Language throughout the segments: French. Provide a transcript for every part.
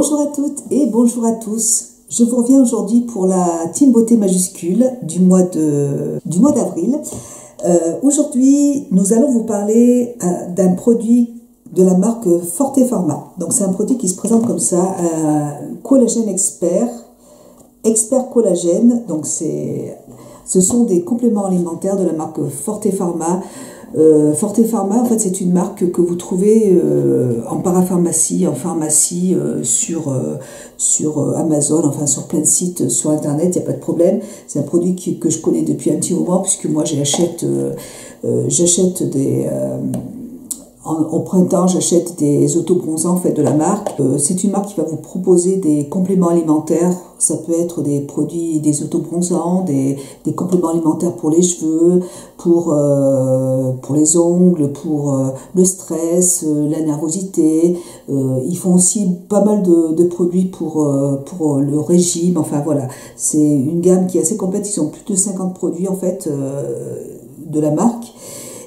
Bonjour à toutes et bonjour à tous. Je vous reviens aujourd'hui pour la Team Beauté majuscule du mois d'avril. Aujourd'hui, nous allons vous parler d'un produit de la marque Forte Pharma. Donc c'est un produit qui se présente comme ça, un collagène expert collagène. Donc ce sont des compléments alimentaires de la marque Forte Pharma. Forte Pharma, en fait, c'est une marque que vous trouvez en parapharmacie, en pharmacie, sur Amazon, enfin sur plein de sites sur Internet, il n'y a pas de problème. C'est un produit que je connais depuis un petit moment, puisque moi j'achète des... Au printemps, j'achète des autobronzants faits de la marque. C'est une marque qui va vous proposer des compléments alimentaires. Ça peut être des produits, des autobronzants, des compléments alimentaires pour les cheveux, pour les ongles, pour le stress, la nervosité. Ils font aussi pas mal de produits pour le régime. Enfin voilà, c'est une gamme qui est assez complète. Ils ont plus de 50 produits en fait de la marque.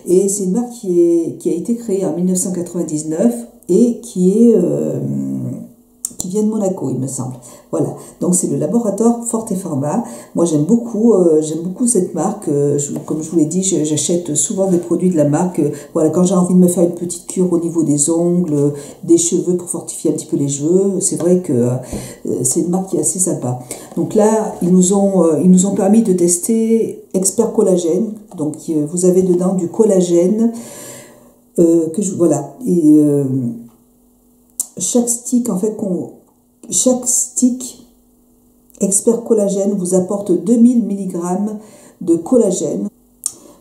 Et c'est une marque qui a été créée en 1999 et qui vient de Monaco, il me semble. Voilà, donc c'est le laboratoire Forte Pharma. Moi j'aime beaucoup cette marque. Comme je vous l'ai dit, j'achète souvent des produits de la marque. Voilà, quand j'ai envie de me faire une petite cure au niveau des ongles, des cheveux pour fortifier un petit peu les cheveux, c'est vrai que c'est une marque qui est assez sympa. Donc là, ils nous ont permis de tester Expert Collagène. Donc vous avez dedans du collagène voilà. Et chaque stick Expert Collagène vous apporte 2000 mg de collagène.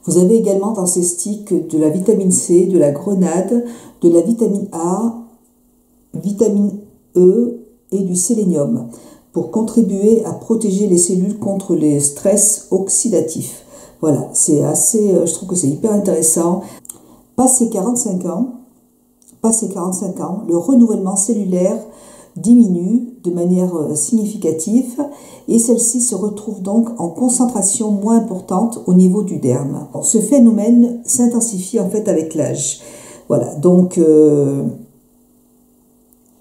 Vous avez également dans ces sticks de la vitamine C, de la grenade, de la vitamine A, vitamine E et du sélénium pour contribuer à protéger les cellules contre les stress oxydatifs. Voilà, je trouve que c'est hyper intéressant. Passé 45 ans, le renouvellement cellulaire diminue de manière significative et celle-ci se retrouve donc en concentration moins importante au niveau du derme. Ce phénomène s'intensifie en fait avec l'âge. Voilà, donc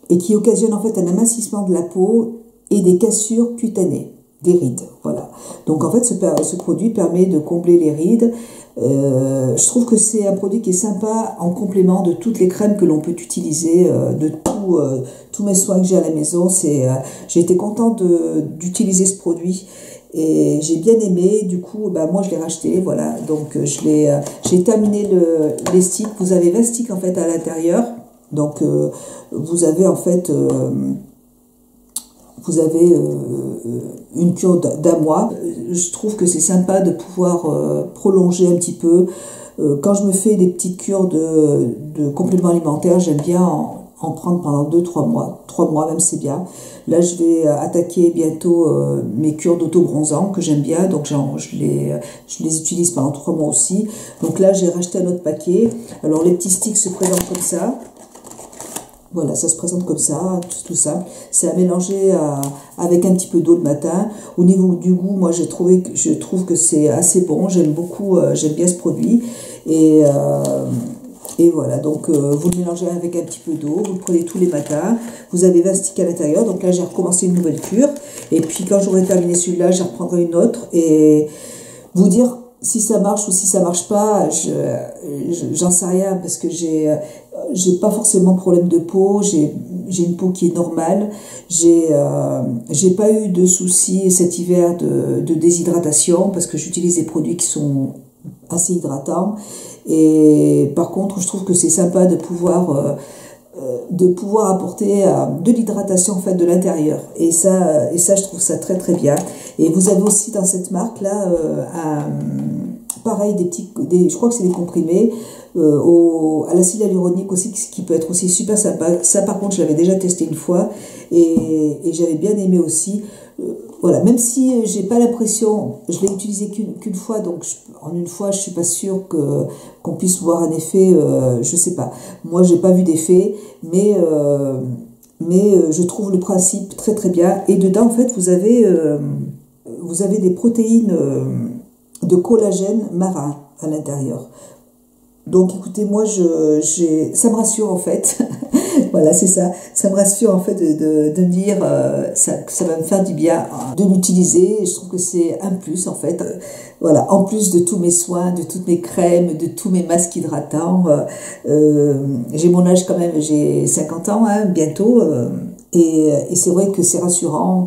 et qui occasionne en fait un amincissement de la peau et des cassures cutanées, des rides. Voilà. Donc en fait ce produit permet de combler les rides. Je trouve que c'est un produit qui est sympa en complément de toutes les crèmes que l'on peut utiliser, de tous mes soins que j'ai à la maison. J'ai été contente d'utiliser ce produit et j'ai bien aimé. Du coup, moi je l'ai racheté. Voilà, donc j'ai terminé les sticks. Vous avez 20 sticks en fait à l'intérieur. Donc vous avez en fait une cure d'un mois. Je trouve que c'est sympa de pouvoir prolonger un petit peu. Quand je me fais des petites cures de compléments alimentaires, j'aime bien en prendre pendant 2-3 mois. 3 mois même, c'est bien. Là, je vais attaquer bientôt mes cures d'autobronzant que j'aime bien. Donc, je les utilise pendant 3 mois aussi. Donc là, j'ai racheté un autre paquet. Alors, les petits sticks se présentent comme ça. Voilà, ça se présente comme ça, tout simple. C'est à mélanger avec un petit peu d'eau le matin. Au niveau du goût, moi je trouve que c'est assez bon. J'aime bien ce produit. Et voilà, donc vous le mélangez avec un petit peu d'eau, vous le prenez tous les matins. Vous avez 20 sticks à l'intérieur, donc là j'ai recommencé une nouvelle cure. Et puis quand j'aurai terminé celui-là, j'en reprendrai une autre. Et vous dire si ça marche ou si ça marche pas, j'en sais rien parce que j'ai pas forcément de problème de peau, j'ai une peau qui est normale, j'ai pas eu de soucis cet hiver de déshydratation parce que j'utilise des produits qui sont assez hydratants. Et par contre, je trouve que c'est sympa de pouvoir apporter de l'hydratation en fait de l'intérieur. Et ça, je trouve ça très très bien. Et vous avez aussi dans cette marque là pareil je crois que c'est des comprimés à l'acide hyaluronique aussi qui peut être aussi super sympa. Ça par contre je l'avais déjà testé une fois et j'avais bien aimé aussi. Voilà, même si j'ai pas l'impression, je l'ai utilisé qu'une fois, donc en une fois je suis pas sûre qu'on puisse voir un effet, je sais pas. Moi j'ai pas vu d'effet, mais je trouve le principe très très bien. Et dedans en fait vous avez des protéines de collagène marin à l'intérieur. Donc écoutez, moi ça me rassure en fait Voilà, c'est ça. Ça me rassure en fait de me dire que ça va me faire du bien de l'utiliser. Je trouve que c'est un plus en fait. Voilà, en plus de tous mes soins, de toutes mes crèmes, de tous mes masques hydratants. J'ai mon âge quand même, j'ai 50 ans hein, bientôt. Et c'est vrai que c'est rassurant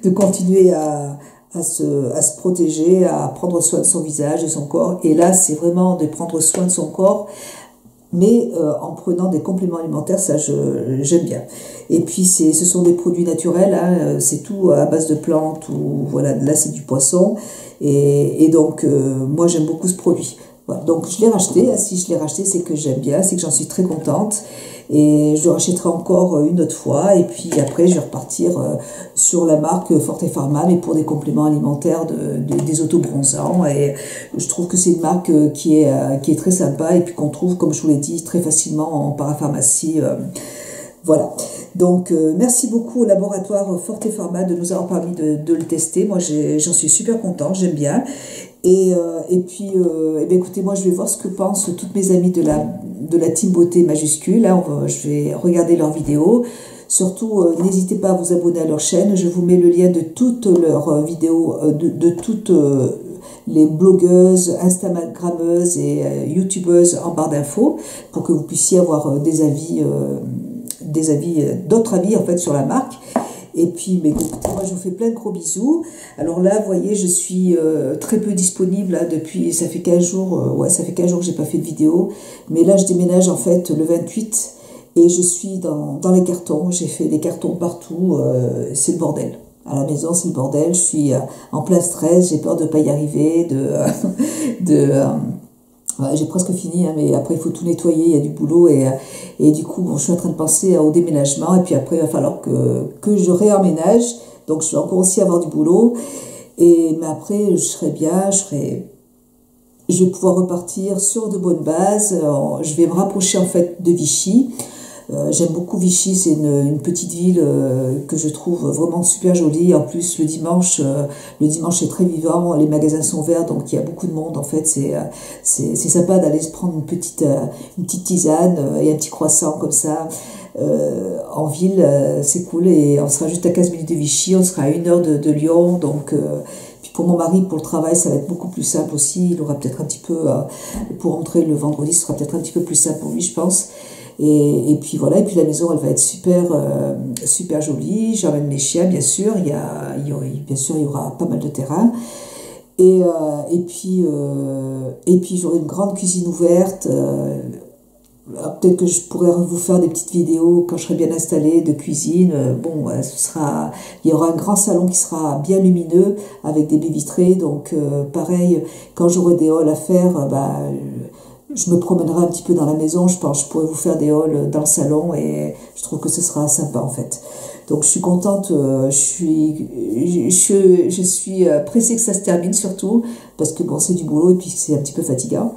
de continuer à se protéger, à prendre soin de son visage, de son corps. Et là, c'est vraiment de prendre soin de son corps, mais en prenant des compléments alimentaires, ça j'aime bien. Et puis ce sont des produits naturels, hein, c'est tout à base de plantes, ou voilà, là c'est du poisson. Et donc, moi j'aime beaucoup ce produit. Voilà, donc je l'ai racheté, si je l'ai racheté, c'est que j'aime bien, c'est que j'en suis très contente. Et je le rachèterai encore une autre fois. Et puis après, je vais repartir sur la marque Forte Pharma, mais pour des compléments alimentaires des autobronzants. Et je trouve que c'est une marque qui est très sympa et puis qu'on trouve, comme je vous l'ai dit, très facilement en parapharmacie. Voilà. Donc, merci beaucoup au laboratoire Forte Pharma de nous avoir permis de le tester. Moi, j'en suis super contente, j'aime bien. Et puis, écoutez, moi, je vais voir ce que pensent toutes mes amies de la team beauté majuscule. Hein, je vais regarder leurs vidéos. Surtout, n'hésitez pas à vous abonner à leur chaîne. Je vous mets le lien de toutes leurs vidéos, de toutes les blogueuses, instagrammeuses et youtubeuses en barre d'infos pour que vous puissiez avoir d'autres avis en fait sur la marque. Et puis, écoutez, moi je vous fais plein de gros bisous. Alors là, vous voyez, je suis très peu disponible là, depuis, ça fait 15 jours, ça fait 15 jours que j'ai pas fait de vidéo. Mais là, je déménage en fait le 28 et je suis dans les cartons. J'ai fait des cartons partout, c'est le bordel. À la maison, c'est le bordel. Je suis en plein stress, j'ai peur de pas y arriver, j'ai presque fini, hein, mais après il faut tout nettoyer, il y a du boulot et du coup bon, je suis en train de penser au déménagement et puis après il va falloir que je réemménage, donc je vais encore aussi avoir du boulot mais après je serai bien, je vais pouvoir repartir sur de bonnes bases. Je vais me rapprocher en fait de Vichy. J'aime beaucoup Vichy, c'est une petite ville que je trouve vraiment super jolie. En plus, le dimanche est très vivant, les magasins sont verts, donc il y a beaucoup de monde. En fait, c'est sympa d'aller se prendre une petite tisane et un petit croissant comme ça. En ville, c'est cool et on sera juste à 15 minutes de Vichy, on sera à 1 heure de Lyon, donc... Puis pour mon mari, pour le travail, ça va être beaucoup plus simple aussi. Il aura peut-être un petit peu, pour rentrer le vendredi, ce sera peut-être un petit peu plus simple pour lui, je pense. Et puis voilà, et puis la maison, elle va être super jolie. J'emmène mes chiens, bien sûr. Bien sûr, il y aura pas mal de terrain. Et puis j'aurai une grande cuisine ouverte. Peut-être que je pourrais vous faire des petites vidéos quand je serai bien installée de cuisine. Il y aura un grand salon qui sera bien lumineux avec des baies vitrées. Donc pareil, quand j'aurai des hauls à faire, je me promènerai un petit peu dans la maison. Je pense que je pourrais vous faire des hauls dans le salon et je trouve que ce sera sympa en fait. Donc je suis contente, je suis pressée que ça se termine surtout parce que bon, c'est du boulot et puis c'est un petit peu fatigant.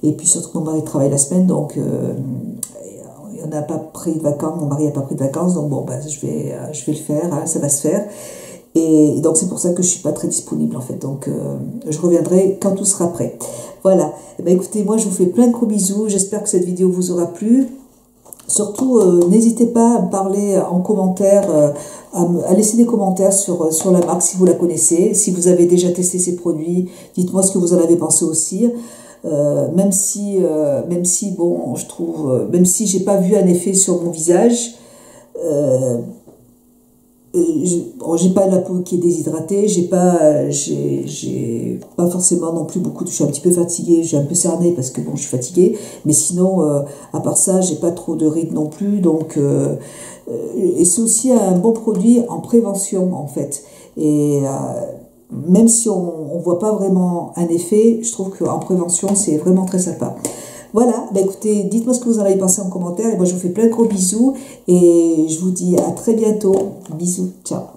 Et puis surtout que mon mari travaille la semaine, donc on n'a pas pris de vacances, mon mari n'a pas pris de vacances, donc bon, je vais le faire, hein, ça va se faire. Et donc c'est pour ça que je suis pas très disponible en fait, donc je reviendrai quand tout sera prêt. Voilà, écoutez, moi je vous fais plein de gros bisous, j'espère que cette vidéo vous aura plu. Surtout, n'hésitez pas à me parler en commentaire, à laisser des commentaires sur la marque si vous la connaissez, si vous avez déjà testé ces produits, dites-moi ce que vous en avez pensé aussi. Même si bon, je trouve, même si j'ai pas vu un effet sur mon visage, j'ai pas la peau qui est déshydratée, j'ai pas forcément non plus je suis un petit peu fatiguée, j'ai un peu cerné parce que bon, je suis fatiguée, mais sinon, à part ça, j'ai pas trop de rides non plus, donc, et c'est aussi un bon produit en prévention, en fait, et, même si on voit pas vraiment un effet, je trouve qu'en prévention, c'est vraiment très sympa. Voilà, écoutez, dites-moi ce que vous en avez pensé en commentaire. Et moi, je vous fais plein de gros bisous. Et je vous dis à très bientôt. Bisous, ciao.